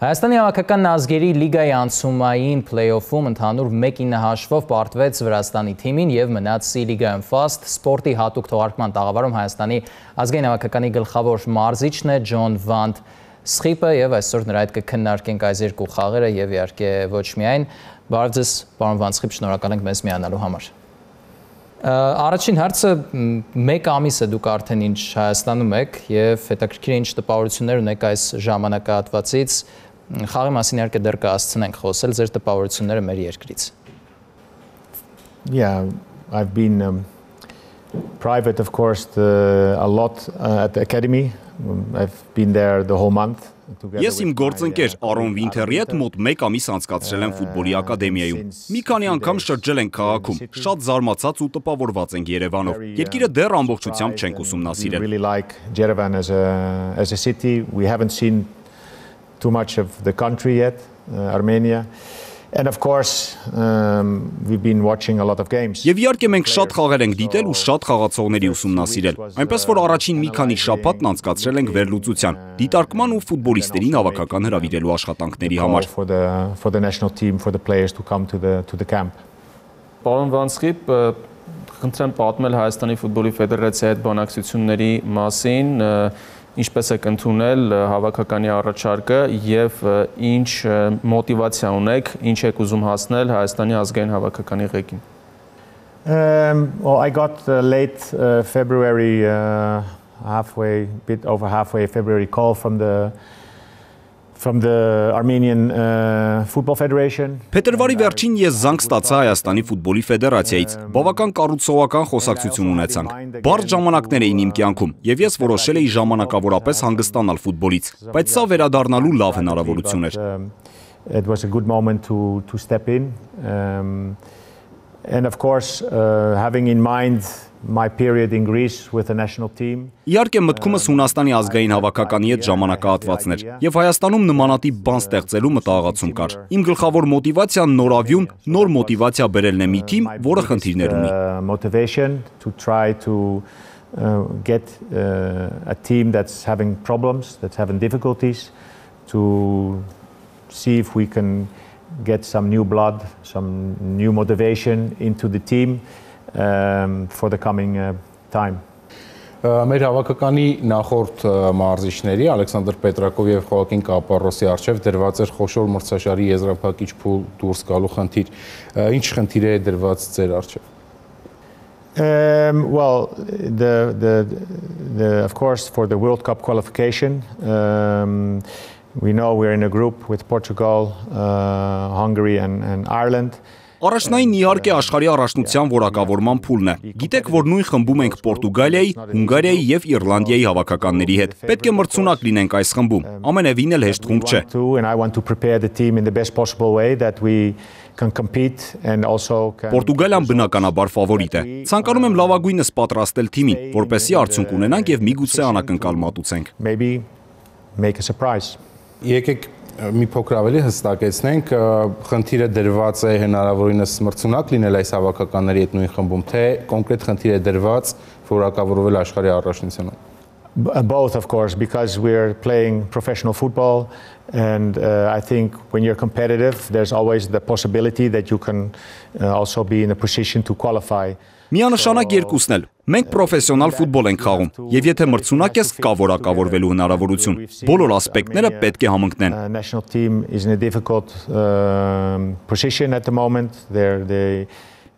Հայաստանի հավաքական ազգերի լիգայի անցումային փլեյօֆում ընդհանուր 1-9 հաշվով պարտվեց Վրաստանի թիմին եւ մնաց C լիգայում ֆաստ սպորտի հատուկ թողարկման տաղավարում Հայաստանի ազգային հավաքականի գլխավոր մարզիչն է Ջոն Վանդ Սխիպը եւ այսօր նրա հետ կքննարկենք այս երկու խաղերը եւ իհարկե ոչ միայն բարև ձեզ պարոն Վանդ Սխիպ, շնորհակալ ենք մեզ միանալու համար։ Առաջին հարցը 1 ամիս է դուք արդեն ինչ Հայաստանում եք եւ հետաքրքիր է ինչ տպավորություններ ունեք այս ժամանակահատվածից Խաղի մասին իհարկե դեռ կհասցնենք խոսել ձեր տպավորությունները մեր երկրից։ Yeah, I've been private of course a lot at the academy. I've been there the whole month. Ես իմ գործընկեր Արոն Վինթերի հետ մոտ 1 ամիս անցկացրել եմ ֆուտբոլի ակադեմիայում։ Մի քանի անգամ շրջել ենք քաղաքում, շատ զարմացած ու տպավորված ենք Երևանով։ Երկիրը դեռ ամբողջությամբ չենք ուսումնասիրել։ We really like Yerevan as a city. We haven't seen too much of the country yet, Armenia. And of course, we've been watching a lot of games. Եվ իհարկե մենք շատ խաղեր ենք դիտել ու շատ խաղացողների ուսումնասիրել։ Այնպես որ առաջին մի քանի շաբաթն անցկացրել ենք վերլուծության, դիտարկման ու ֆուտբոլիստերին հավաքական հրավիրելու աշխատանքների համար։ For the national team, for the players to come to the camp. Պարոն Վան Սխիպ, խնդրեմ պատմել Հայաստանի ֆուտբոլի ֆեդերացիայի հետ բանակցությունների մասին, ինչպես եք ընդունել հավաքականի առաջարկը եւ ինչ մոտիվացիա ունեք, ինչ եք ուզում հասնել Հայաստանի ազգային հավաքականի ղեկին։ Well, I got late February, bit over halfway February call from the Armenian Football Federation. Փետրվարի վերջին ես զանգ ստացա Հայաստանի ֆուտբոլի ֆեդերացիայից։ Բավական կառուցողական խոսակցություն ունեցանք։ Բարդ ժամանակներ էին իմ կյանքում, եւ ես որոշել էի ժամանակավորապես հանգստանալ ֆուտբոլից, բայց սա վերադառնալու լավ հնարավորություն էր։ It was a good moment to step in. And of course, having in mind my period in Greece with the national team. Իհարկե մտքումս Հունաստանի ազգային հավաքականի հետ ժամանակահատվածն էր եւ Հայաստանում նմանատիպ բան ստեղծելու մտահղացում կար։ Իմ գլխավոր մոտիվացիան նորավյուն, նոր մոտիվացիա բերելն է մի թիմ, որը խնդիրներ ունի։ Motivation to try to get a team that's having problems, that's having difficulties, to see if we can get some new blood, some new motivation into the team. For the coming time. Մեր հավաքականի նախորդ մարզիչների Ալեքսանդր Պետրակով եւ Խոակին Կապարոսի արչեւ դրված էր խոշոր մրցաշարի եզրափակիչ փուլ դուրս գալու խնդիր։ Ինչ խնդիր է դրված ձեր արչեւ? Well, of course for the World Cup qualification, we know we're in a group with Portugal, Hungary and Ireland. Առաջնային իհարկե աշխարհի առաջնության որակավորման փուլն է։ Գիտեք, որ նույն խմբում ենք Պորտուգալիայի, Հունգարիայի եւ Իռլանդիայի հավաքականների հետ։ Պետք է մրցունակ լինենք այս խմբում։ Ամենևին էլ հեշտ խումբ չէ։ And I want to prepare the team in the best possible way that we can compete and also Պորտուգալիան բնականաբար ֆավորիտ է։ Ցանկանում եմ լավագույնս պատրաստել թիմին, որպեսզի արդյունք ունենանք եւ միգուցե անակնկալ մատուցենք։ Maybe make a surprise. Եկեք մի փոքր ավելի հստակեցնենք, խնդիրը դրված է հնարավորինս մրցունակ լինել այս հավաքականների հետ նույն խմբում, թե կոնկրետ խնդիր է դրված որակավորվել աշխարհի առաջնությունում։ Both, of course, because we're playing professional football, and I think when you're competitive, there's always the possibility that you can also be in a position to qualify. Միանշանակ երկուսն էլ։ Մենք պրոֆեսիոնալ ֆուտբոլ ենք խաղում, եւ եթե մրցունակ ես, կա որակավորվելու հնարավորություն։ Բոլոր ասպեկտները պետք է համընկնեն։ National team is in a difficult position at the moment.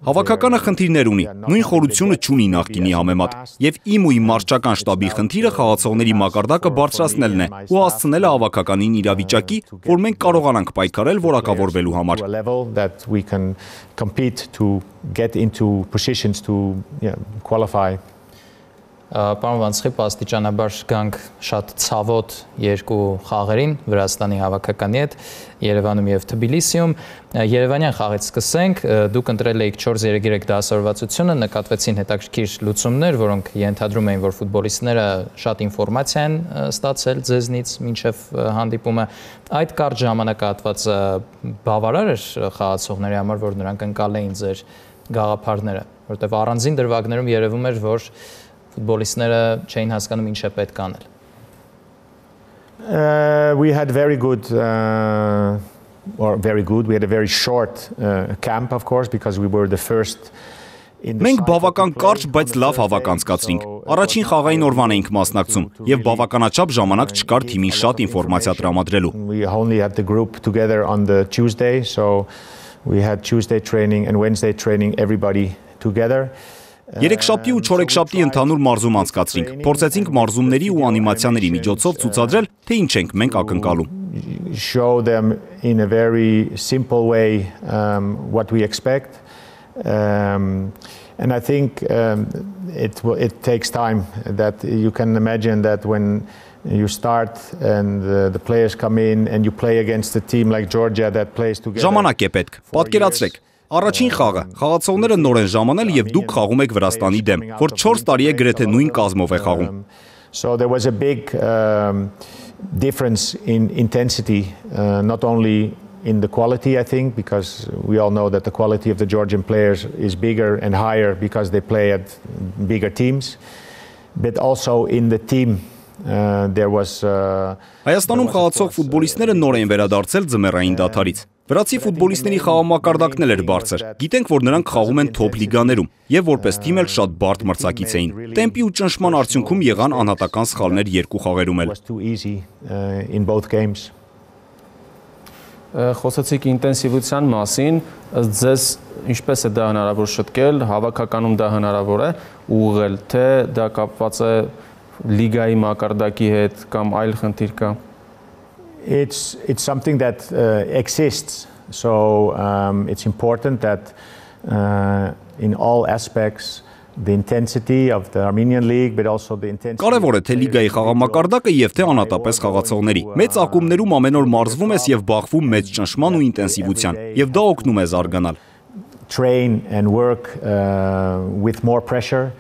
Հավաքականը խնդիրներ ունի, նույն խորությունը չունի նախկինի համեմատ, եւ իմ ու իմ մարզչական շտաբի խնդիրը խաղացողների մակարդակը բարձրացնելն է ու հասցնելը հավաքականին իրավիճակի, որ մենք կարողանանք պայքարել որակավորվելու համար։ Պարոն Վան Սխիպ, աստիճանաբար գանք շատ ցավոտ երկու խաղերին Վրաստանի հավաքականի հետ Երևանում եւ Թբիլիսիում։ Երևանյան խաղից սկսենք, դուք ընտրել եք 4-3 դասավորվածությունը, նկատվեցին հետաքրքիր լուծումներ, որոնք ենթադրում էին, որ ֆուտբոլիստները շատ ինֆորմացիա են ստացել ձեզնից մինչեւ հանդիպումը։ Այդ կարճ ժամանակահատվածը բավարար էր խաղացողների համար, որ նրանք ընկալեին ձեր գաղափարները, որտեղ առանձին դրվագներում երևում էր, որ ֆուտբոլիստները չէին հասկանում ինչ է պետք անել։ We had very good, we had a very short camp, of course, because we were the first. Մենք բավական կարճ, բայց լավ հավաք անցկացրինք։ Առաջին խաղային օրվան էինք մասնակցում եւ բավականաչափ ժամանակ չկար թիմին շատ ինֆորմացիա տրամադրելու։ We only had the group together on the Tuesday, so we had Tuesday training and Wednesday training everybody together. Երեքշաբթի ու չորեքշաբթի ընդհանուր մարզում անցկացրինք։ Փորձեցինք մարզումների ու անիմացիաների միջոցով ցուցադրել, թե ինչ ենք մենք ակնկալում։ Show them in a very simple way what we expect. And I think it takes time. That you can imagine that when you start and the players come in and you play against a team like Georgia that plays together. Ժամանակ է պետք։ Պատկերացրեք, առաջին խաղը խաղացողները նոր են ժամանել եւ դուք խաղում եք Վրաստանի դեմ, որ 4 տարի է գրեթե նույն կազմով է խաղում։ So there was a big difference in intensity, not only in the quality, I think, because we all know that the quality of the Georgian players is bigger and higher because they play at bigger teams, but also in the team there was Հայաստանում խաղացող ֆուտբոլիստները նոր են վերադարձել ձմեռային դադարից։ Վրացի ֆուտբոլիստների խաղամակարդակն էլ էր բարձր։ Գիտենք, որ նրանք խաղում են թոփ լիգաներում եւ որպես թիմ էլ շատ բարդ մրցակից էին։ Տեմպի ու ճնշման արդյունքում եղան անհատական սխալներ երկու խաղերում էլ։ Խոսեցիք ինտենսիվության մասին, ձեզ ինչպես է դա հնարավոր շտկել, հավաքականում դա հնարավոր է ուղղել, թե դա կապված է լիգայի մակարդակի հետ կամ այլ խնդիր կա։ It's something that exists, so it's important that in all aspects the intensity of the Armenian League, but also the intensity. Կարևոր է թե լիգայի խաղամակարդակը եւ թե անհատապես խաղացողների։ Մեծ ակումբներում ամեն օր մարզվում ես եւ բախվում մեծ ճնշման ու ինտենսիվության, եւ դա օգնում է զարգանալ։ Train and work with more pressure.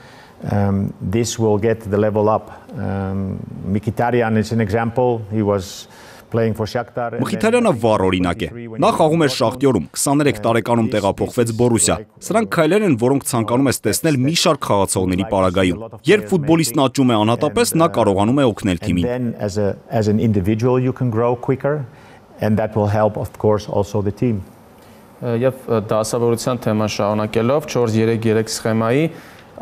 This will get the level up. Mkhitaryan is an example. He was playing for Shakhtar. Մխիթարյանը վառ օրինակ է։ Նա խաղում էր Շախտյորում, 23 տարեկանում տեղափոխվեց Բորուսիա։ Սրանք քայլեր են, որոնք ցանկանում ես տեսնել մի շարք խաղացողների պարագայում։ Երբ ֆուտբոլիստն աճում է անհատապես, նա կարողանում է օգնել թիմին։ As an individual you can grow quicker and that will help of course also the team. Եվ դասավորության թեման շարունակելով 4-3-3 սխեմայի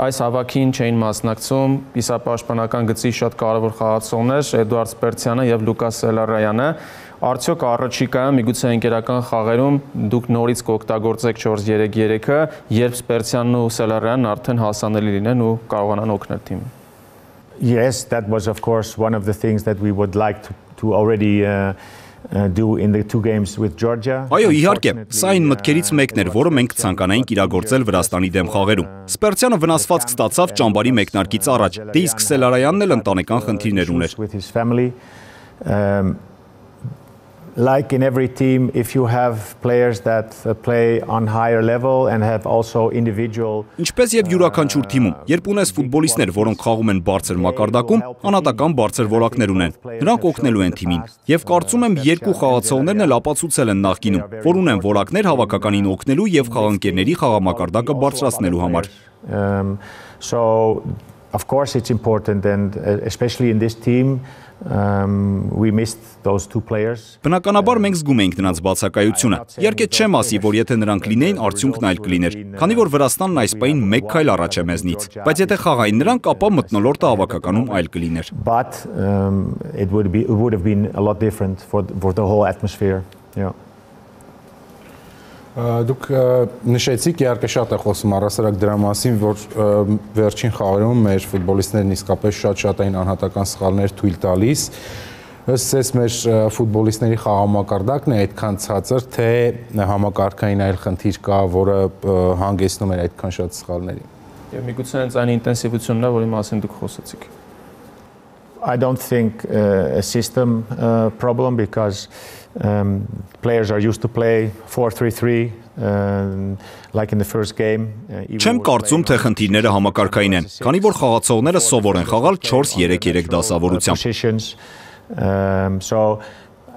այս հավաքին չէին մասնակցում իսապաշտպանական գծի շատ կարևոր խաղացողներ Էդուարդ Սպերցյանը եւ Լուկաս Սելարայանը։ Արդյոք առաջիկայում միգուցե ընկերական խաղերում դուք նորից կօգտագործեք 4-3-3-ը, երբ Սպերցյանն ու Սելարյանն արդեն հասանելի լինեն ու կարողանան օգնել թիմին։ Yes, that was of course one of the things that we would like to already do in the two games with Georgia. Այո, իհարկե, սա այն մտքերից մեկն էր, որը մենք ցանկանայինք իրագործել Վրաստանի դեմ խաղերում։ Սպերցյանը վնասվածք ստացավ ճամբարի մեկնարկից առաջ, դե իսկ Սելարյանն էլ ընտանեկան խնդիրներ ուներ։ Like in every team, if you have players that play on higher level and have also individual Ինչպես եւ յուրաքանչյուր թիմում, երբ ունես ֆուտբոլիստներ, որոնք խաղում են բարձր մակարդակում, անհատական բարձր որակներ ունեն։ Նրանք օգնելու են թիմին։ Եվ կարծում եմ երկու խաղացողներն էլ ապացուցել են նախկինում, որ ունեն որակներ հավաքականին օգնելու եւ խաղանկերների խաղամակարդակը բարձրացնելու համար։ So of course it's important and especially in this team we missed those two players. Բնականաբար մենք զգում ենք նրանց բացակայությունը։ Իհարկե չեմ ասի, որ եթե նրանք լինեին, արդյունքն այլ կլիներ։ Քանի որ Վրաստանն այս պահին մեկ քայլ առաջ է մեզնից, բայց եթե խաղային նրանք, ապա մթնոլորտը հավաքականում այլ կլիներ։ But it would have been a lot different for the whole atmosphere. Yeah. Դուք նշեցիք, իհարկե շատ է խոսում առասարակ դրա մասին, որ վերջին խաղերում մեր ֆուտբոլիստներն իսկապես շատ էին անհատական սխալներ թույլ տալիս։ Ըստ ես մեր ֆուտբոլիստների խաղամակարդակն է այդքան ցածր, թե համակարգային այլ խնդիր կա, որը հանգեցնում է այդքան շատ սխալների։ Եվ միգուցե հենց այն ինտենսիվությունն է, որի մասին դուք խոսեցիք։ I don't think a system problem because players are used to play 4-3-3 like in the first game. Չեմ կարծում, թե խնդիրները համակարգային են, քանի որ խաղացողները սովոր են խաղալ 4-3-3 դասավորությամբ։ So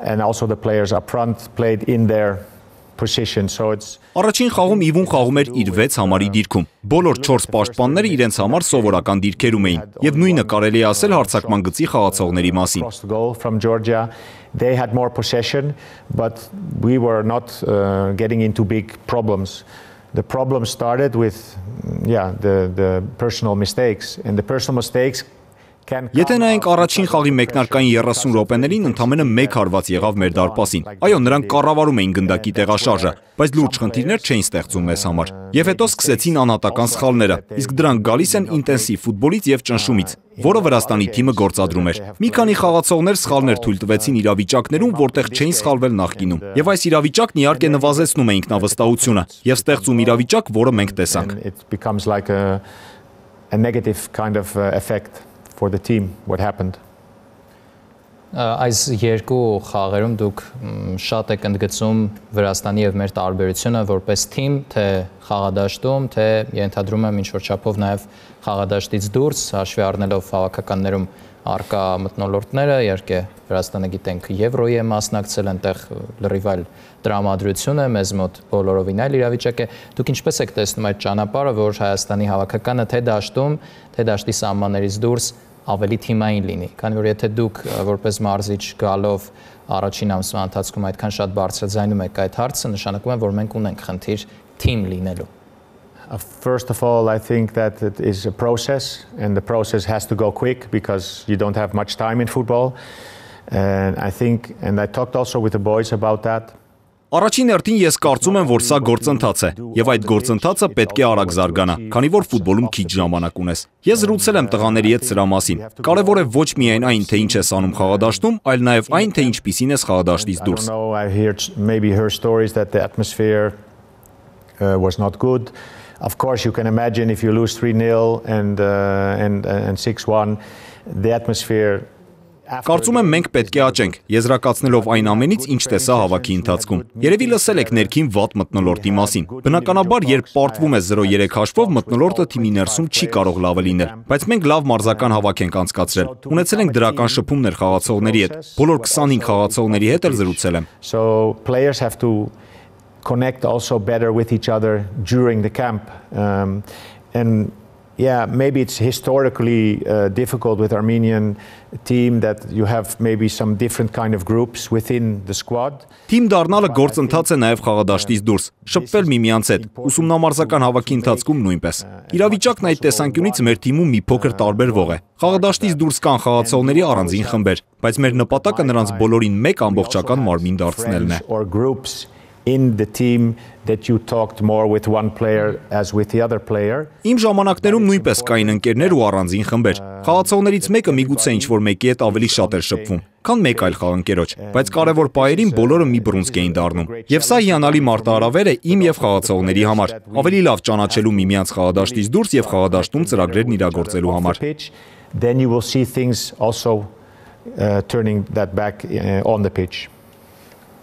and also the players up front played in their position. So it's Առաջին խաղում Իվուն խաղում էր իր 6 համարի դիրքում։ Բոլոր 4 պաշտպանները իրենց համար սովորական դիրքերում էին, եւ նույնը կարելի է ասել հարձակման գծի խաղացողների մասին։ across the goal from Georgia. They had more possession, but we were not getting into big problems. The problem started with the personal mistakes, and the personal mistakes can Եթե նայենք առաջին խաղի մեկնարկային 30 րոպեներին ընդամենը 1 հարված եղավ մեր դարպասին։ Այո, նրանք կառավարում էին գնդակի տեղաշարժը, բայց լուրջ խնդիրներ չէին ստեղծում մեզ համար։ Եվ հետո սկսեցին անհատական սխալները, իսկ դրանք գալիս են ինտենսիվ ֆուտբոլից եւ ճնշումից, որը Վրաստանի թիմը գործադրում էր։ Մի քանի խաղացողներ սխալներ թույլ տվեցին իրավիճակներում, որտեղ չէին սխալվել նախկինում։ Եվ այս իրավիճակն իհարկե նվազեցնում է ինքնավստահությունը եւ ստեղծում իրավիճակ, որը մենք տեսանք։ It becomes like a negative kind of effect for the team what happened. Այս երկու խաղերում դուք շատ եք ընդգծում Վրաստանի եւ մեր տարբերությունը որպես թիմ, թե խաղադաշտում, թե ենթադրում եմ ինչ որ չափով նաեւ խաղադաշտից դուրս, հաշվի առնելով հավաքականներում արկա մթնոլորտները, իհարկե Վրաստանը գիտենք Եվրոյի է մասնակցել, այնտեղ լրիվ այլ տրամադրություն է, մեզ մոտ բոլորովին այլ իրավիճակ է։ Դուք ինչպես եք տեսնում այդ ճանապարհը, որ Հայաստանի հավաքականը թե դաշտում, թե դաշտի սահմաններից դուրս ավելի թիմային լինի, քանի որ եթե դուք որպես մարզիչ գալով առաջին ամսվա ընթացքում այդքան շատ բարձրաձայնում եք այդ հարցը, նշանակում է, որ մենք ունենք խնդիր թիմ լինելու։ First of all, I think that it is a process, and the process has to go quick because you don't have much time in football. And I talked also with the boys about that. Առաջին հերթին ես կարծում եմ, որ սա գործընթաց է, եւ այդ գործընթացը պետք է արագ զարգանա, քանի որ ֆուտբոլում քիչ ժամանակ ունես։ Ես զրուցել եմ տղաների հետ սրա մասին։ Կարևոր է ոչ միայն այն, թե ինչ ես անում խաղադաշտում, այլ նաեւ այն, թե ինչպիսին ես խաղադաշտից դուրս։ I heard stories that the atmosphere was not good. Of course, you can imagine if you lose 3-0 and 6-1, the atmosphere. Կարծում եմ մենք պետք է աճենք, եզրակացնելով այն ամենից, ինչ տեսա հավաքի ընթացքում։ Երևի լսել եք ներքին վատ մթնոլորտի մասին։ Բնականաբար, երբ պարտվում է 0-3 հաշվով, մթնոլորտը թիմի ներսում չի կարող լավը լինել, բայց մենք լավ մարզական հավաք ենք անցկացրել։ Ունեցել ենք դրական շփումներ խաղացողների հետ, բոլոր 25 խաղացողների հետ էլ զրուցել եմ։ So players have to connect also better with each other during the camp. And yeah, maybe it's historically difficult with Armenian team that you have maybe some different kind of groups within the squad. Թիմ դառնալը գործընթաց է նաև խաղադաշտից դուրս, շփվել միմյանց հետ, ուսումնամարզական հավաքի ընթացքում նույնպես։ Իրավիճակն այդ տեսանկյունից մեր թիմում մի փոքր տարբերվող է։ Խաղադաշտից դուրս կան խաղացողների առանձին խմբեր, բայց մեր նպատակը նրանց բոլորին մեկ ամբողջական մարմին դարձնելն է։ In the team that you talked more with one player as with the other player. Իմ ժամանակներում նույնպես կային ընկերներ ու առանձին խմբեր։ Խաղացողներից մեկը միգուցե ինչ-որ մեկի հետ ավելի շատ էր շփվում, քան մեկ այլ խաղընկերոջ, բայց կարևոր պահերին բոլորը մի բռունցք էին դառնում։ Եվ սա հիանալի մարտահրավեր է իմ եւ խաղացողների համար, ավելի լավ ճանաչելու միմյանց խաղադաշտից դուրս եւ խաղադաշտում ծրագրերն իրագործելու համար։ Then you will see things also turning that back on the pitch.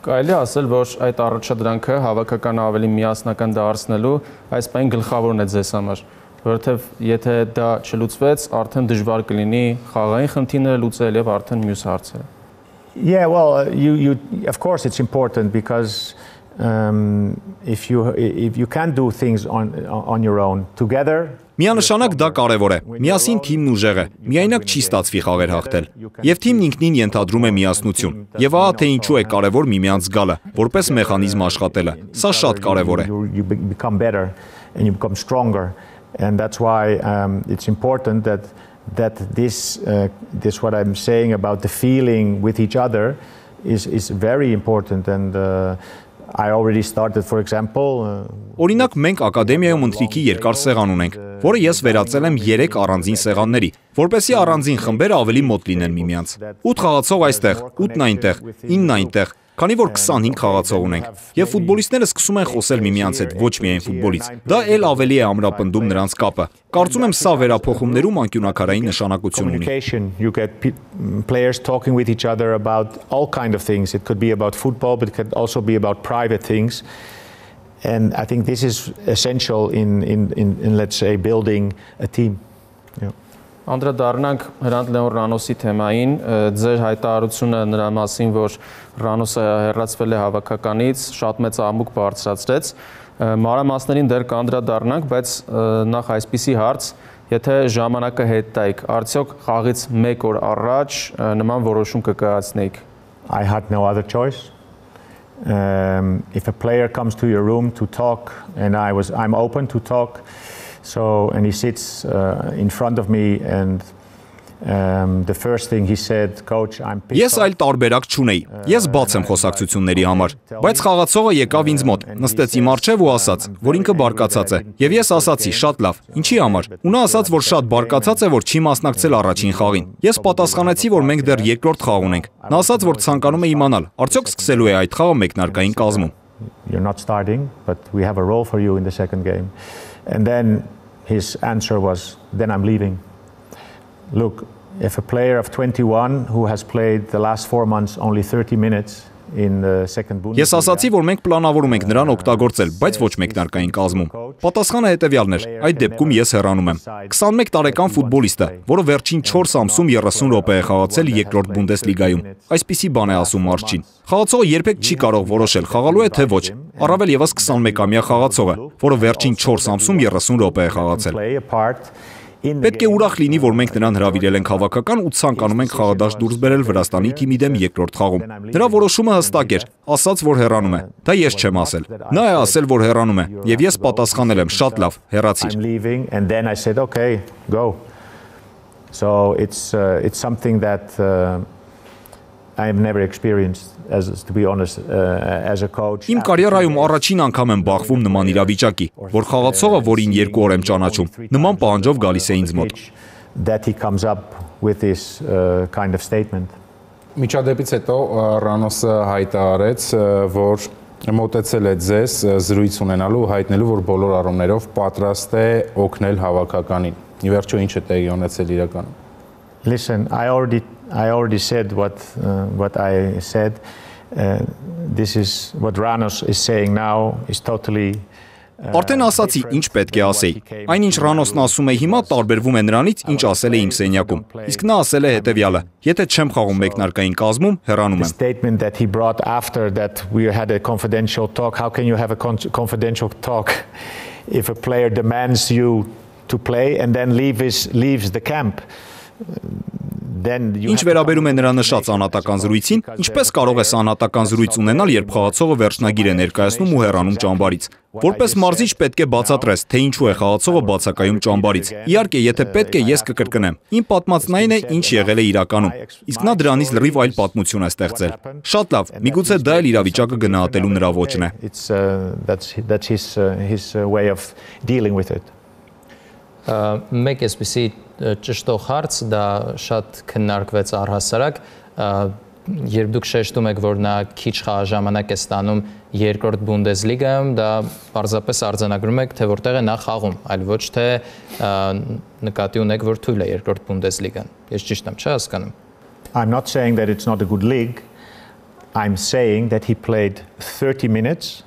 Կարելի ասել, որ այդ առաջադրանքը հավաքականը ավելի միասնական դարձնելու այս պայն գլխավորն է ձեզ համար, որովհետև եթե դա չլուծվեց, արդեն դժվար կլինի խաղային խնդիրները լուծել եւ արդեն մյուս հարցերը։ Yeah, well, of course it's important because if you can't do things on your own together. Միանշանակ դա կարևոր է։ Միասին թիմն ուժեղ է։ Միայնակ չի ստացվի խաղեր հաղթել։ Եվ թիմն ինքնին ենթադրում է միասնություն։ Եվ ահա թե ինչու է կարևոր միմյանց զգալը, որպես մեխանիզմ աշխատելը։ Սա շատ կարևոր է։ You become better and you become stronger, and that's why it's important that this what I'm saying about the feeling with each other is very important, and I already started, for example. Օրինակ մենք ակադեմիայում ընթրիքի երկար սեղան ունենք, որը ես վերածել եմ 3 առանձին սեղանների, որպեսզի առանձին խմբերը ավելի մոտ լինեն միմյանց։ 8 խաղացող այստեղ, 8-ն այնտեղ, 9-ն այնտեղ, քանի որ 25 խաղացող ունենք, եւ ֆուտբոլիստները սկսում են խոսել միմյանց հետ, ոչ միայն ֆուտբոլից։ Դա էլ ավելի է ամրապնդում նրանց կապը։ Կարծում եմ սա վերափոխումներում անկյունակարային նշանակություն ունի։ You get players talking with each other about all kind of things. It could be about football, but it could also be about private things. And I think this is essential in let's say building a team. Yeah. Անդրադառնանք Հրանտ Լեոն Ռանոսի թեմային, ձեր հայտարարությունը նրա մասին, որ Ռանոսը հեռացվել է հավաքականից, շատ մեծ աղմուկ բարձրացրեց։ Մանրամասներին դեռ կանդրադառնանք, բայց նախ այսպիսի հարց, եթե ժամանակը հետ տայիք, արդյոք խաղից 1 օր առաջ նման որոշում կկայացնեիք։ I had no other choice. If a player comes to your room to talk, and I'm open to talk, and he sits in front of me, and the first thing he said, coach, I'm pissed. Ես այլ տարբերակ չունեի։ Ես բաց եմ խոսակցությունների համար, բայց խաղացողը եկավ ինձ մոտ, նստեց իմ առջև ու ասաց, որ ինքը բարկացած է։ Եվ ես ասացի, շատ լավ, ինչի համար։ Ու նա ասաց, որ շատ բարկացած է, որ չի մասնակցել առաջին խաղին։ Ես պատասխանեցի, որ մենք դեռ երկրորդ խաղ ունենք։ Նա ասաց, որ ցանկանում է իմանալ, արդյոք սկսելու է այդ խաղը մեկնարկային կազմում։ You're not starting, but we have a role for you in the second game. And then his answer was, then I'm leaving. Look, if a player of 21 who has played the last 4 months only 30 minutes in the second Bundesliga. Ես ասացի, որ մենք պլանավորում ենք նրան օգտագործել, բայց ոչ մեկնարկային կազմում։ Պատասխանը հետևյալն էր. այդ դեպքում ես հեռանում եմ։ 21 տարեկան ֆուտբոլիստ է, որը վերջին 4 ամսում 30 րոպե է խաղացել երկրորդ Բունդեսլիգայում։ Այսպիսի բան է ասում մարզչին։ Խաղացողը երբեք չի կարող որոշել խաղալու է թե ոչ։ Առավել եւս 21-ամյա խաղացողը, որը վերջին 4 ամսում 30 րոպե է խաղացել։ Պետք է ուրախ լինի, որ մենք նրան հրավիրել ենք հավաքական ու ցանկանում ենք խաղադաշտ դուրս բերել Վրաստանի թիմի դեմ երկրորդ խաղում։ Նրա որոշումը հստակ էր, ասաց, որ հեռանում է։ Դա ես չեմ ասել։ Նա է ասել, որ հեռանում է, եւ ես պատասխանել եմ, շատ լավ, հեռացիր։ So it's something that I have never experienced, to be honest, as a coach. Իմ կարիերայում առաջին անգամ եմ բախվում նման իրավիճակի, որ խաղացողը, որին 2 օր եմ ճանաչում, նման պահանջով գալիս է ինձ մոտ։ That he comes up with this kind of statement. Միջադեպից հետո Ռանոսը հայտարարեց, որ մոտեցել է ձեզ զրույց ունենալու, հայտնելու, որ բոլոր առումներով պատրաստ է օգնել հավաքականին։ Ի վերջո ինչ է տեղի ունեցել իրականում։ Listen, I already said what I said. This is what Ranos is saying now is totally. Արդեն ասացի, ինչ պետք է ասեի։ Այնինչ Ռանոսն ասում է հիմա տարբերվում է նրանից, ինչ ասել է իմ սենյակում։ Իսկ նա ասել է հետևյալը. եթե չեմ խաղում մեկնարկային կազմում, հեռանում եմ։ The statement that he brought after that we had a confidential talk. How can you have a confidential talk if a player demands you to play and then leaves the camp? Ինչ վերաբերում է նրա նշած անհատական զրույցին, ինչպես կարող ես անհատական զրույց ունենալ, երբ խաղացողը վերջնագիր է ներկայացնում ու հեռանում ճամբարից։ Որպես մարզիչ պետք է բացատրես, թե ինչու է խաղացողը բացակայում ճամբարից։ Իհարկե, եթե պետք է, ես կկրկնեմ։ Իմ պատմածն այն է, ինչ եղել է իրականում։ Իսկ նա դրանից լրիվ այլ պատմություն է ստեղծել։ Շատ լավ, միգուցե դա էլ իրավիճակը գնահատելու նրա ոճն է։ That's his way of dealing with it. Մեկ էսպիսի ճշտող հարց, դա շատ քննարկվեց առհասարակ, երբ դուք շեշտում եք, որ նա քիչ խաղաժամանակ է ստանում երկրորդ Բունդեսլիգայում, դա պարզապես արձանագրում եք, թե որտեղ է նա խաղում, այլ ոչ թե նկատի ունեք, որ թույլ է երկրորդ Բունդեսլիգան։ Ես ճիշտ եմ, չէ՞ հասկանում։ I'm not saying that it's not a good league. I'm saying that he played 30 minutes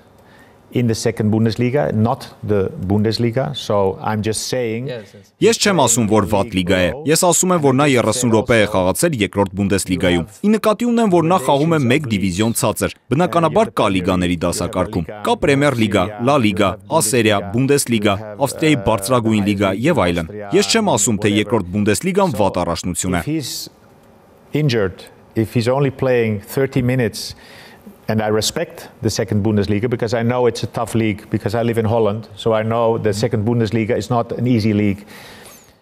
in the second Bundesliga, not the Bundesliga, so I'm just saying. Ես չեմ ասում, որ վատ լիգա է։ Ես ասում եմ, որ նա 30 րոպե է խաղացել երկրորդ Բունդեսլիգայում։ Ի նկատի ունեմ, որ նա խաղում է 1 դիվիզիոն ցածր։ Բնականաբար կա լիգաների դասակարգում։ Կա Պրեմիեր լիգա, Լա լիգա, Ասերիա, Բունդեսլիգա, Ավստրիայի բարձրագույն լիգա եւ այլն։ Ես չեմ ասում, թե երկրորդ Բունդեսլիգան վատ առաջնություն է։ If he's injured, if he's only playing 30 minutes. And I respect the second Bundesliga because I know it's a tough league because I live in Holland, so I know the second Bundesliga is not an easy league.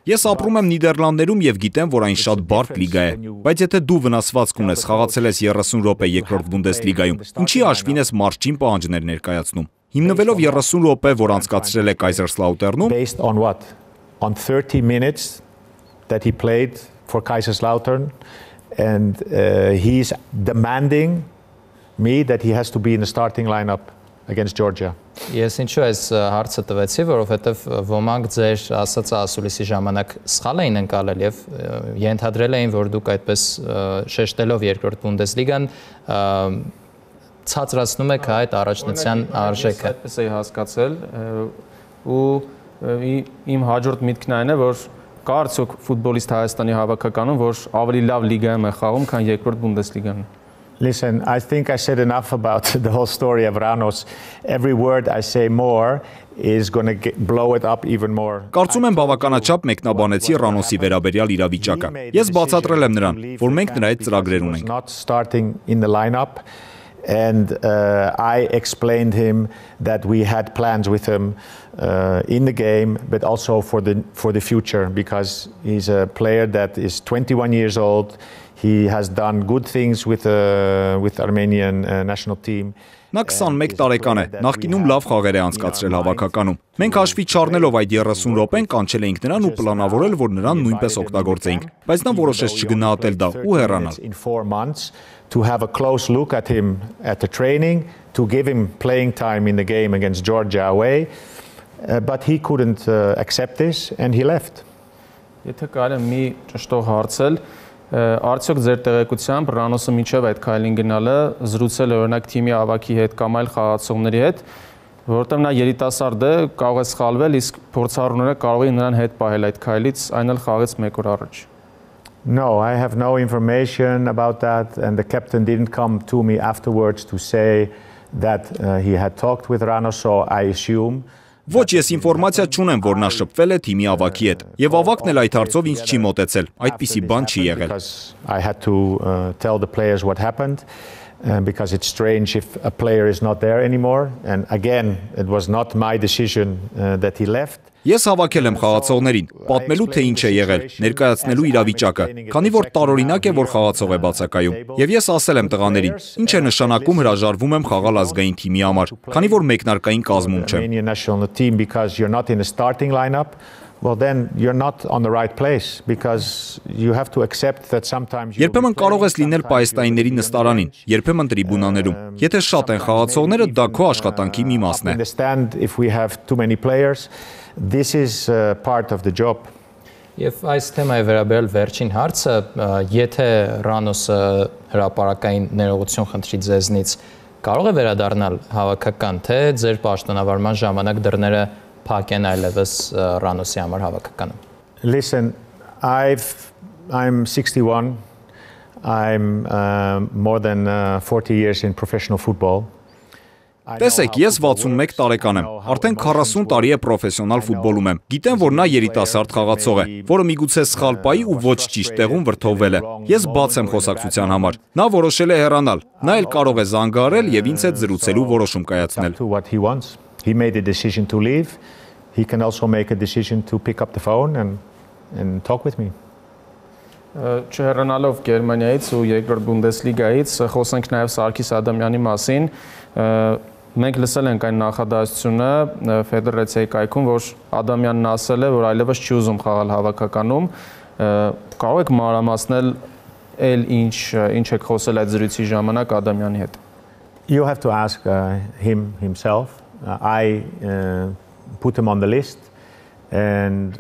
Ես ապրում եմ Նիդերլանդներում եւ գիտեմ, որ այն շատ բարդ լիգա է, բայց եթե դու վնասվածք ունես, խաղացել ես 30 րոպե երկրորդ Բունդեսլիգայում, ինչի հաշվին ես մարզչին պահանջներ ներկայացնում։ Հիմնվելով 30 րոպե, որ անցկացրել է Kaiserslautern-ում, based on what? On 30 minutes that he played for Kaiserslautern, and he's demanding me that he has to be in the starting lineup against Georgia. Ես ինչու այս հարցը տվեցի, որովհետև ոմանք ձեր ասածը ասուլիսի ժամանակ սխալ էին ընկալել եւ ենթադրել էին, որ դուք այդպես շեշտելով երկրորդ Բունդեսլիգան ցածրացնում եք այդ առաջնության արժեքը։ Այդպես էի հասկացել ու իմ հաջորդ միտքն այն է, որ կա արդյոք ֆուտբոլիստ Հայաստանի հավաքականում, որ ավելի լավ լիգայում է խաղում, քան երկրորդ Բունդեսլիգան։ Listen, I think I said enough about the whole story of Ranos. Every word I say more is going to blow it up even more. Կարծում եմ բավականաչափ մեկնաբանեցի Ռանոսի վերաբերյալ իրավիճակը։ Ես բացատրել եմ նրան, որ մենք նրա հետ ծրագրեր ունենք։ Not starting in the lineup and I explained him that we had plans with him in the game but also for the future because he's a player that is 21 years old. He has done good things with Armenian national team. Նա 21 տարեկան է, նախկինում լավ խաղեր է անցկացրել հավաքականում։ Մենք հաշվի չառնելով այդ 30 րոպեն կանչել էինք նրան ու պլանավորել, որ նրան նույնպես օգտագործեինք, բայց նա որոշեց չգնահատել դա ու հեռանալ։ In 4 months to have a close look at him at the training, to give him playing time in the game against Georgia away, but he couldn't accept this and he left. Եթե կարելի է մի ճշտող հարցել, արդյոք ձեր տեղեկությամբ Ռանոսը մինչև այդ քայլին գնալը զրուցել է օրինակ թիմի ավակի հետ կամ այլ խաղացողների հետ, որովհետև նա երիտասարդ է, կարող է սխալվել, իսկ փորձառուները կարող են նրան հետ պահել այդ քայլից, այն էլ խաղից 1 օր առաջ։ No, I have no information about that and the captain didn't come to me afterwards to say that he had talked with Ranos, so I assume Ոչ, ես ինֆորմացիա չունեմ, որ նա շփվել է թիմի ավակի հետ, եւ ավակն էլ այդ հարցով ինձ չի մոտեցել, այդպիսի բան չի եղել։ I had to tell the players what happened because it's strange if a player is not there anymore and again it was not my decision that he left. Ես հավաքել եմ խաղացողներին, պատմելու թե ինչ է եղել, ներկայացնելու իրավիճակը, քանի որ տարօրինակ է, որ խաղացող է բացակայում։ Եվ ես ասել եմ տղաներին, ինչ է նշանակում հրաժարվում եմ խաղալ ազգային թիմի համար, քանի որ մեկնարկային կազմում չեմ։ Well then you're not on the right place because you have to accept that sometimes Երբեմն կարող ես լինել պայեստայինների նստարանին, երբեմն տրիբունաներում։ Եթե շատ են խաղացողները, դա քո աշխատանքի մի մասն է։ Understand if we have too many players, this is part of the job. Եվ այս թեմայի վերաբերյալ վերջին հարցը, եթե Ռանոսը հրապարակային ներողություն խնդրի ձեզնից, կարող է վերադառնալ հավաքական, թե ձեր պաշտոնավարման ժամանակ դռները փակեն այլևս Ռանոսի համար հավաքականում։ Listen, I'm 61. I'm more than 40 years in professional football. Տեսեք, ես 61 տարեկան եմ, արդեն 40 տարի է պրոֆեսիոնալ ֆուտբոլում եմ։ Գիտեմ, որ նա երիտասարդ խաղացող է, որը միգուցե սխալ պայի ու ոչ ճիշտ տեղում վրթովվել է։ Ես բաց եմ խոսակցության համար։ Նա որոշել է հեռանալ։ Նա էլ կարող է զանգահարել եւ ինձ հետ զրուցելու որոշում կայացնել։ He made a decision to leave. He can also make a decision to pick up the phone and talk with me. Չհեռանալով Գերմանիայից ու երկրորդ Բունդեսլիգայից խոսենք նաև Սարգիս Ադամյանի մասին։ Մենք լսել ենք այն նախադասությունը ֆեդերացիայի կայքում, որ Ադամյանն ասել է, որ այլևս չի ուզում խաղալ հավաքականում։ Կարող եք մանրամասնել էլ ինչ եք խոսել այդ զրույցի ժամանակ Ադամյանի հետ։ You have to ask him himself. I put him on the list and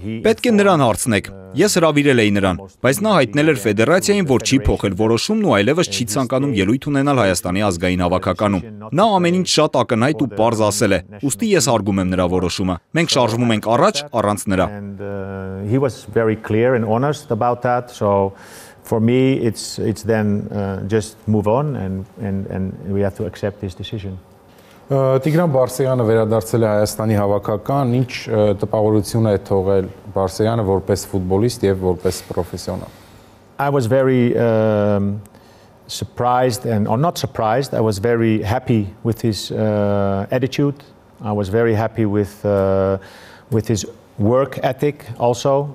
he Պետք է նրան հարցնեք։ Ես հրավիրել էի նրան, բայց նա հայտնել էր ֆեդերացիային, որ չի փոխել որոշումն ու այլևս չի ցանկանում ելույթ ունենալ Հայաստանի ազգային հավաքականում։ Նա ամեն ինչ շատ ակնհայտ ու պարզ ասել է։ Ուստի ես հարգում եմ նրա որոշումը։ Մենք շարժվում ենք առաջ առանց նրա։ He was very clear and honest about that, so for me it's then just move on and we have to accept this decision. Տիգրան Բարսեղյանը վերադարձել է Հայաստանի հավաքական, ինչ տպավորություն է թողել Բարսեղյանը որպես ֆուտբոլիստ եւ որպես պրոֆեսիոնալ։ I was very surprised or not surprised, I was very happy with his attitude. I was very happy with his work ethic also.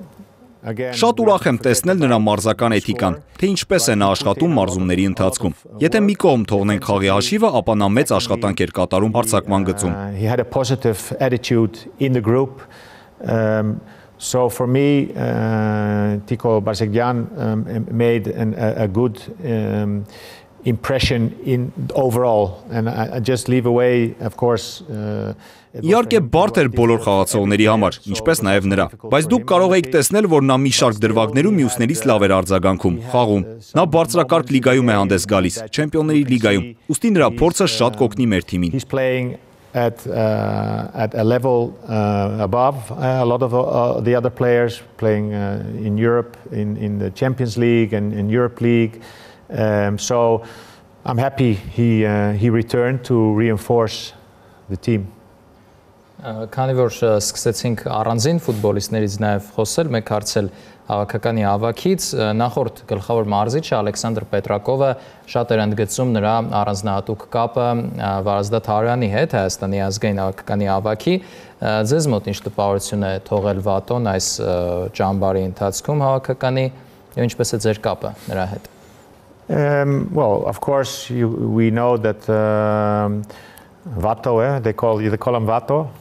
Շատ ուրախ եմ տեսնել նրա մարզական էթիկան, թե ինչպես է նա աշխատում մարզումների ընթացքում։ Եթե մի կողմ թողնենք խաղի հաշիվը, ապա նա մեծ աշխատանք էր կատարում հարձակման գծում։ He had a positive attitude in the group. So for me, Tico Barsegyan made a good impression in overall, and I just leave away, of course. Իհարկե բարդ էր բոլոր խաղացողների համար, ինչպես նաև նրա, բայց դուք կարող եք տեսնել, որ նա մի շարք դրվագներում մյուսներից լավ էր արձագանքում, խաղում։ Նա բարձրակարգ լիգայում է հանդես գալիս, Չեմպիոնների լիգայում, ուստի նրա փորձը շատ կօգնի մեր թիմին։ He's playing at a level above a lot of the other players playing in Europe, in the Champions League and in Europe League. So I'm happy he returned to reinforce the team. Քանի որ սկսեցինք առանձին ֆուտբոլիստներից նաև խոսել, մեկ հարցել հավաքականի ավակից, նախորդ գլխավոր մարզիչը Ալեքսանդր Պետրակովը շատ էր ընդգծում նրա առանձնահատուկ կապը Վարազդատ Հարոյանի հետ, Հայաստանի ազգային հավաքականի ավակի։ Ձեզ մոտ ինչ տպավորություն է թողել Վատոն այս ճամբարի ընթացքում հավաքականի եւ ինչպես է ձեր կապը նրա հետ։ Well, of course, we know that Vato, they call him Vato,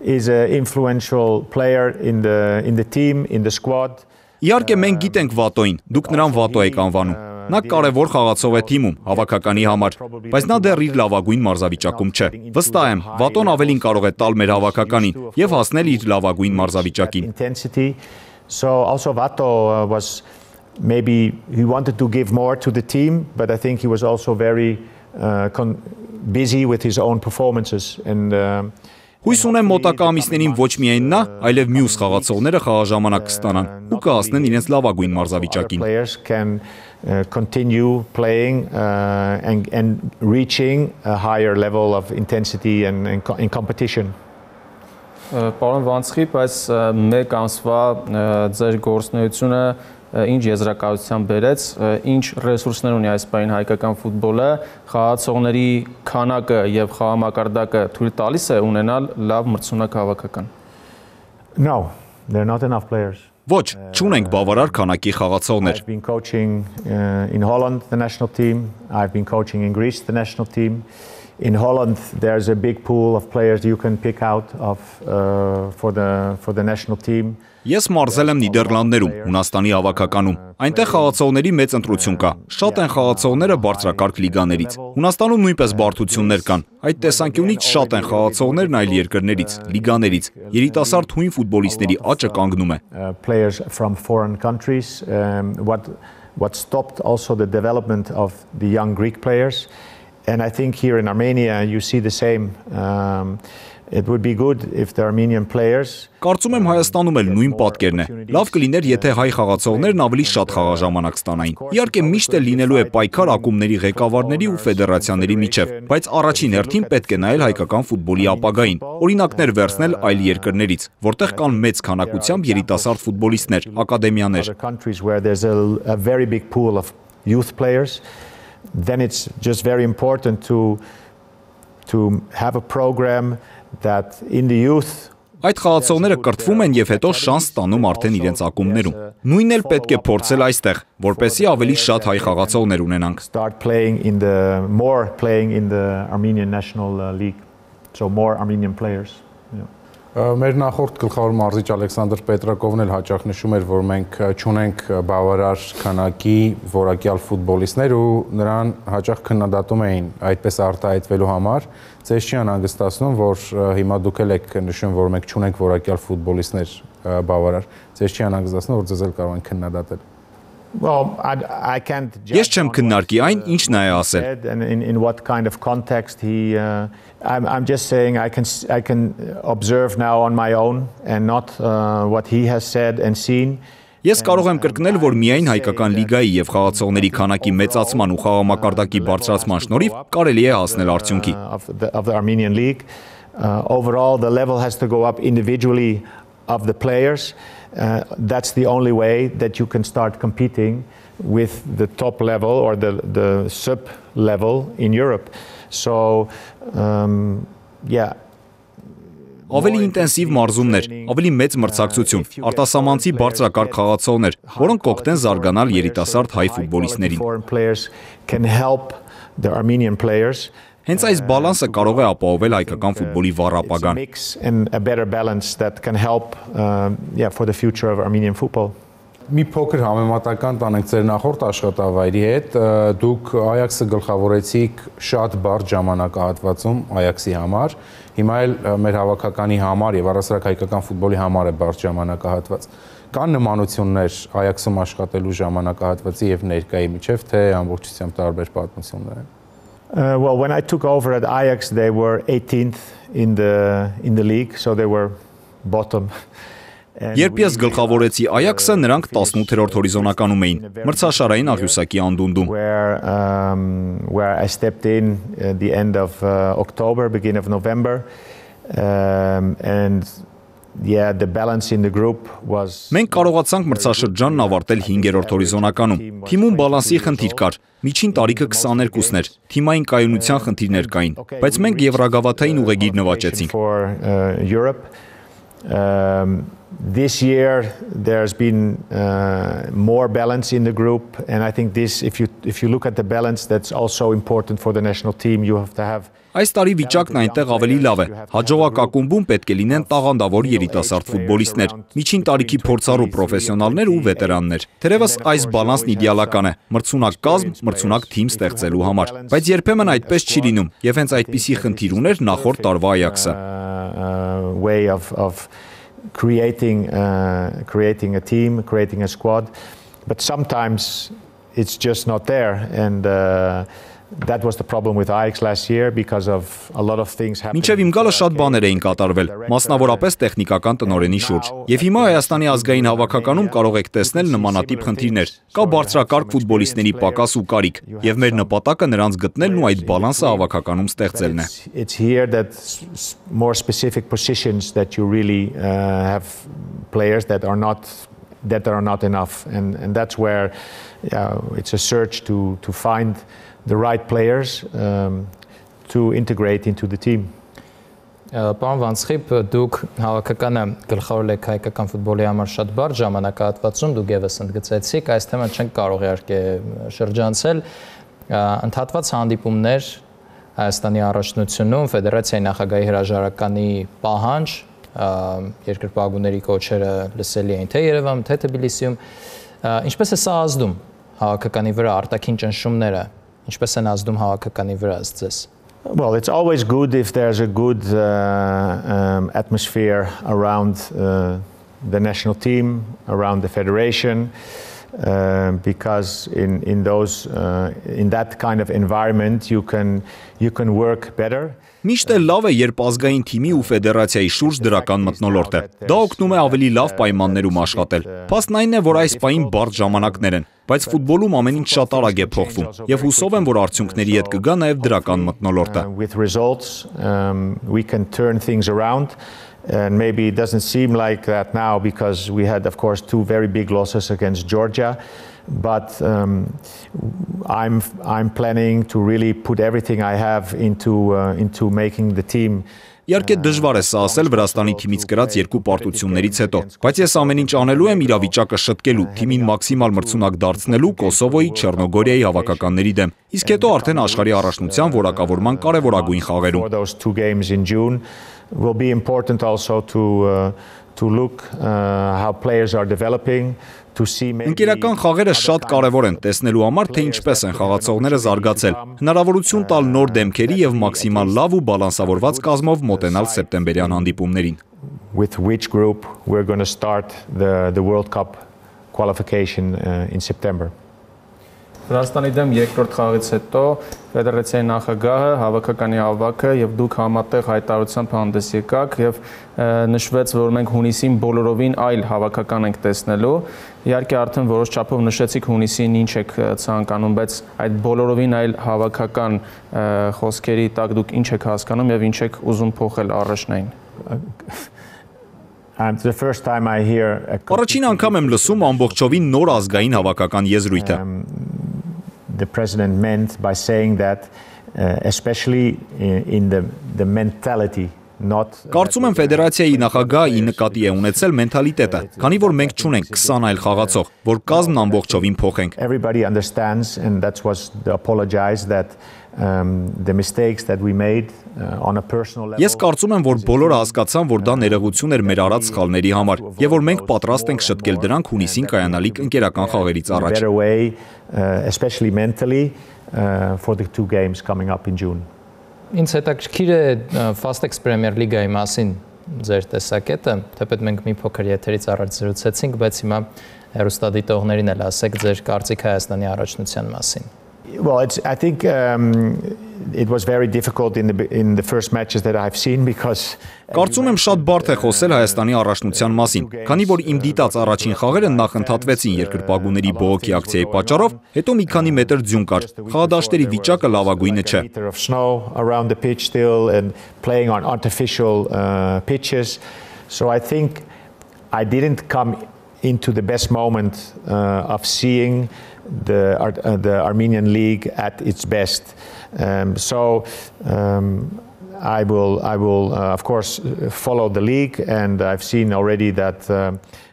is an influential player in the team, in the squad. Իհարկե մենք գիտենք Վատոին, դուք նրան Վատո եք անվանում։ Նա կարևոր խաղացող է թիմում, հավաքականի համար, բայց նա դեռ իր լավագույն մարզավիճակում չէ։ Վստահ եմ, Վատոն ավելին կարող է տալ մեր հավաքականին եւ հասնել իր լավագույն մարզավիճակին։ So also Vato was maybe he wanted to give more to the team, but I think he was also very busy with his own performances and Հույս ունեմ մոտակա ամիսներին ոչ միայն նա, այլև մյուս խաղացողները խաղաժամանակ կստանան ու կհասնեն իրենց լավագույն մարզավիճակին։ Players can continue playing and reaching a higher level of intensity and in competition. Պարոն Վանցխիպ, այս մեկ ամսվա ձեր գործունեությունը ինչ եզրակացության բերեց, ինչ ռեսուրսներ ունի այս պահին հայկական ֆուտբոլը, խաղացողների քանակը եւ խաղամակարդակը թույլ տալիս է ունենալ լավ մրցունակ հավաքական։ No, there are not enough players. Ոչ, չունենք բավարար քանակի խաղացողներ։ I've been coaching in Holland the national team. I've been coaching in Greece the national team. In Holland there's a big pool of players you can pick out of for the national team. Ես մարզել եմ Նիդերլանդներում, Հունաստանի հավաքականում։ Այնտեղ խաղացողների մեծ ընտրություն կա։ Շատ են խաղացողները բարձրակարգ լիգաներից։ Հունաստանում նույնպես բարդություններ կան։ Այդ տեսանկյունից շատ են խաղացողներն այլ երկրներից, լիգաներից։ Երիտասարդ հույն ֆուտբոլիստների աճը կանգնում է։ Players from foreign countries. What stopped also the development of the young Greek players. And I think here in Armenia you see the same. It would be good if the Armenian players Կարծում եմ Հայաստանում էլ նույն պատկերն է։ Լավ կլիներ, եթե հայ խաղացողներն ավելի շատ խաղաժամանակ ստանային։ Իհարկե միշտ է լինելու է պայքար ակումբների ղեկավարների ու ֆեդերացիաների միջև, բայց առաջին հերթին պետք է նայել հայկական ֆուտբոլի ապագային, օրինակներ վերցնել այլ երկրներից, որտեղ կան մեծ քանակությամբ երիտասարդ ֆուտբոլիստներ, ակադեմիաներ։ Then it's just very important to have a program that in the youth Այդ խաղացողները կրթվում են եւ հետո շանս ստանում արդեն իրենց ակումբներում։ Նույնն էլ պետք է փորձել այստեղ, որպեսզի ավելի շատ հայ խաղացողներ ունենանք։ Start playing in the Armenian National League. So more Armenian players. Մեր նախորդ գլխավոր մարզիչ Ալեքսանդր Պետրակովն էլ հաճախ նշում էր, որ մենք չունենք բավարար քանակի որակյալ ֆուտբոլիստներ ու նրան հաճախ քննադատում էին այդպես արտահայտվելու համար։ Ձեզ չի անհանգստացնում, որ հիմա դուք էլ եք նշում, որ մենք չունենք որակյալ ֆուտբոլիստներ բավարար։ Ձեզ չի անհանգստացնում, որ ձեզ էլ կարող են քննադատել։ Well, I can't Ես չեմ քննարկի այն, ինչ նա է ասել։ In what kind of context I'm just saying I can observe now on my own and not what he has said and seen. Ես կարող եմ կրկնել, որ միայն հայկական լիգայի եւ խաղացողների քանակի մեծացման ու խաղամակարդակի բարձրացման շնորհիվ կարելի է հասնել արդյունքի։ Of the Armenian League. Overall the level has to go up individually of the players. That's the only way that you can start competing with the top level or the sub level in Europe. So yeah. Ավելի ինտենսիվ մարզումներ, ավելի մեծ մրցակցություն, արտասահմանցի բարձրակարգ խաղացողներ, որոնք կօգնեն զարգանալ երիտասարդ հայ ֆուտբոլիստներին։ Հենց այս բալանսը կարող է ապահովել հայկական ֆուտբոլի վառ ապագան։ Մի փոքր համեմատական տանենք ձեր նախորդ աշխատավայրի հետ, դուք Այաքսը գլխավորեցիք շատ բարդ ժամանակահատվածում Այաքսի համար, հիմա էլ մեր հավաքականի համար եւ առասարակ հայկական ֆուտբոլի համար է բարդ ժամանակահատված։ Կան նմանություններ Այաքսում աշխատելու ժամանակահատվածի եւ ներկայի միջև, թե ամբողջությամբ տարբեր պատմություններ են։ Well, when I took over at Ajax, they were 18th in the league, so they were bottom. Երբ ես գլխավորեցի Ajax-ը, նրանք 18-րդ հորիզոնականում էին, մրցաշարային աղյուսակի անդունդում։ Where I stepped in at the end of October, beginning of November, and yeah, the balance in the group was. Մենք կարողացանք մրցաշրջանն ավարտել 5-րդ հորիզոնականում։ Թիմում բալանսի խնդիր կար։ Միջին տարիքը 22-ն էր։ Թիմային կայունության խնդիրներ կային, բայց մենք Եվրագավաթային ուղեգիր նվաճեցինք։ This year there's been more balance in the group, and I think this, if you look at the balance, that's also important for the national team. You have to have. Այս տարի վիճակն այնտեղ ավելի լավ է։ Հաջողակ ակումբում պետք է լինեն տաղանդավոր երիտասարդ ֆուտբոլիստներ, միջին տարիքի փորձառու պրոֆեսիոնալներ ու վետերաններ։ Թերևս այս բալանսն իդեալական է, մրցունակ կազմ, մրցունակ թիմ ստեղծելու համար։ Բայց երբեմն այդպես չի լինում, եւ հենց այդպիսի խնդիր ուներ նախորդ տարվա Ajax-ը։ Way of creating a team, creating a squad, but sometimes it's just not there, and that was the problem with Ajax last year because of a lot of things happening. Մինչև իմ գալը շատ բաներ էին կատարվել, մասնավորապես տեխնիկական տնօրենի շուրջ։ Եվ հիմա Հայաստանի ազգային հավաքականում կարող եք տեսնել նմանատիպ խնդիրներ։ Կա բարձրակարգ ֆուտբոլիստների պակաս ու կարիք, եւ մեր նպատակը նրանց գտնելն ու այդ բալանսը հավաքականում ստեղծելն է։ It's here that more specific positions that you really have players that are not enough, and that's where it's a search to find the right players to integrate into the team. Պարոն Վանցխիպ, դուք հավաքականը գլխավորել եք հայկական ֆուտբոլի համար շատ բարդ ժամանակահատվածում, դուք եւս ընդգծեցիք, այս թեման չենք կարող իհարկե շրջանցել, ընդհատված հանդիպումներ Հայաստանի առաջնությունում, ֆեդերացիայի նախագահի հրաժարականի պահանջ, երկրպագուների կոչերը լսելի էին թե Երևանում, թե Թբիլիսիում, ինչպես է սա ազդում հավաքականի վրա, արտաքին ճնշումները, ինչպես են ազդում հավաքականի վրա ձեզ։ Well, it's always good if there's a good atmosphere around the national team, around the federation, because in that kind of environment you can work better. Միշտ էլ լավ է, երբ ազգային թիմի ու ֆեդերացիայի շուրջ դրական մթնոլորտ է։ Դա օգնում է ավելի լավ պայմաններում աշխատել։ Փաստն այն է, որ այս պահին բարդ ժամանակներ են, բայց ֆուտբոլում ամեն ինչ շատ արագ է փոխվում, եւ հուսով եմ, որ արդյունքների հետ կգա նաեւ դրական մթնոլորտը։ With results we can turn things around. And maybe it doesn't seem like that now because we had, of course, 2 very big losses against Georgia. But I'm planning to really put everything I have into making the team. Իհարկե դժվար է սա ասել Վրաստանի թիմից կրած 2 պարտություններից հետո, բայց ես ամեն ինչ անելու եմ իրավիճակը շտկելու, թիմին մաքսիմալ մրցունակ դարձնելու Կոսովոյի, Չեռնոգորիայի հավաքականների դեմ, իսկ հետո արդեն աշխարհի առաջնության որակավորման կարևորագույն խաղերում։ Will be important also to look how players are developing, to see maybe. Ընկերական խաղերը շատ կարևոր են տեսնելու համար, թե ինչպես են խաղացողները զարգացել, հնարավորություն տալ նոր դեմքերի եւ մաքսիմալ լավ ու բալանսավորված կազմով մոտենալ սեպտեմբերյան հանդիպումներին։ With which group we're going to start the World Cup qualification in September. Վրաստանի դեմ երկրորդ խաղից հետո ֆեդերացիայի նախագահը, հավաքականի ավակը եւ դուք համատեղ հայտարարությամբ հանդես եկաք եւ նշվեց, որ մենք հունիսին բոլորովին այլ հավաքական ենք տեսնելու։ Իհարկե արդեն որոշ չափով նշեցիք հունիսին ինչ եք ցանկանում, բայց այդ բոլորովին այլ հավաքական խոսքերի տակ դուք ինչ եք հասկանում եւ ինչ եք ուզում փոխել առաջնային։ The first time I hear Առաջին անգամ եմ լսում ամբողջովին նոր ազգային հավաքական եզրույթը։ The president meant by saying that especially in the mentality not Կարծում եմ ֆեդերացիայի նախագահը նկատի է ունեցել մենթալիտետը, քանի որ մենք չունենք 20 այլ խաղացող, որ կազմն ամբողջովին փոխենք։ Everybody understands and that was the apologize that the mistakes that we made on a personal level. Ես կարծում եմ, որ բոլորը հասկացան, որ դա ներողություն էր մեր արած սխալների համար, եւ որ մենք պատրաստ ենք շտկել դրանք հունիսին կայանալիք ընկերական խաղերից առաջ։ Better way, especially mentally, for the 2 games coming up in June. Ինձ հետաքրքիր է Fastex Premier League-ի մասին ձեր տեսակետը, թեպետ մենք մի փոքր եթերից առաջ զրուցեցինք, բայց հիմա հեռուստադիտողներին էլ ասեք ձեր կարծիքը Հայաստանի առաջնության մասին։ Well, I think it was very difficult in the first matches that I've seen because Կարծում եմ շատ բարդ է խոսել Հայաստանի առաջնության մասին, քանի որ իմ դիտած առաջին խաղերը նախընթացվեցին երկրպագուների բողոքի ակցիայի պատճառով, հետո մի քանի մետր ձյուն կար։ Խաղադաշտերի վիճակը լավագույնը չէ։ So I think I didn't come into the best moment of seeing the Armenian League at its best. I will of course follow the league, and I've seen already that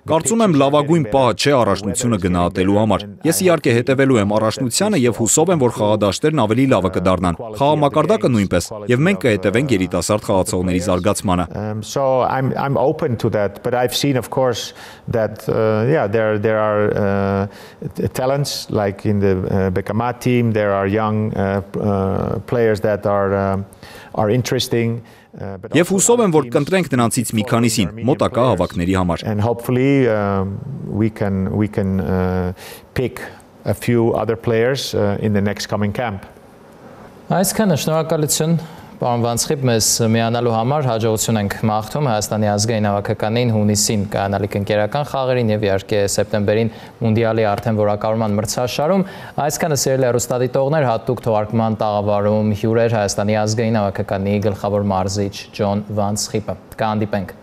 Կարծում եմ լավագույն պահը չէ առաջնությունը գնահատելու համար։ Ես իհարկե հետևելու եմ առաջնությանը եւ հուսով եմ, որ խաղադաշտերն ավելի լավը կդառնան։ Խաղամակարդակը նույնպես, եւ մենք կհետևենք երիտասարդ խաղացողների զարգացմանը։ So I'm open to that, but I've seen of course that there are talents like in the Bekamat team, there are young players that are interesting. Եվ հուսով եմ, որ կընտրենք նրանցից մի քանիսին մոտակա հավաքների համար։ And hopefully we can pick a few other players in the next coming camp. Այսքանը շնորհակալություն պարոն Վանցխիպ, մեզ միանալու համար, հաջողություն ենք մաղթում Հայաստանի ազգային հավաքականին հունիսին կայանալիք ընկերական խաղերին եւ իհարկե սեպտեմբերին մունդիալի արդեն որակավորման մրցաշարում։ Այսքանը սիրելի հեռուստադիտողներ, հատուկ թողարկման տաղավարում հյուրեր Հայաստանի ազգային հավաքականի գլխավոր մարզիչ Ջոն Վանցխիպը։ Կհանդիպենք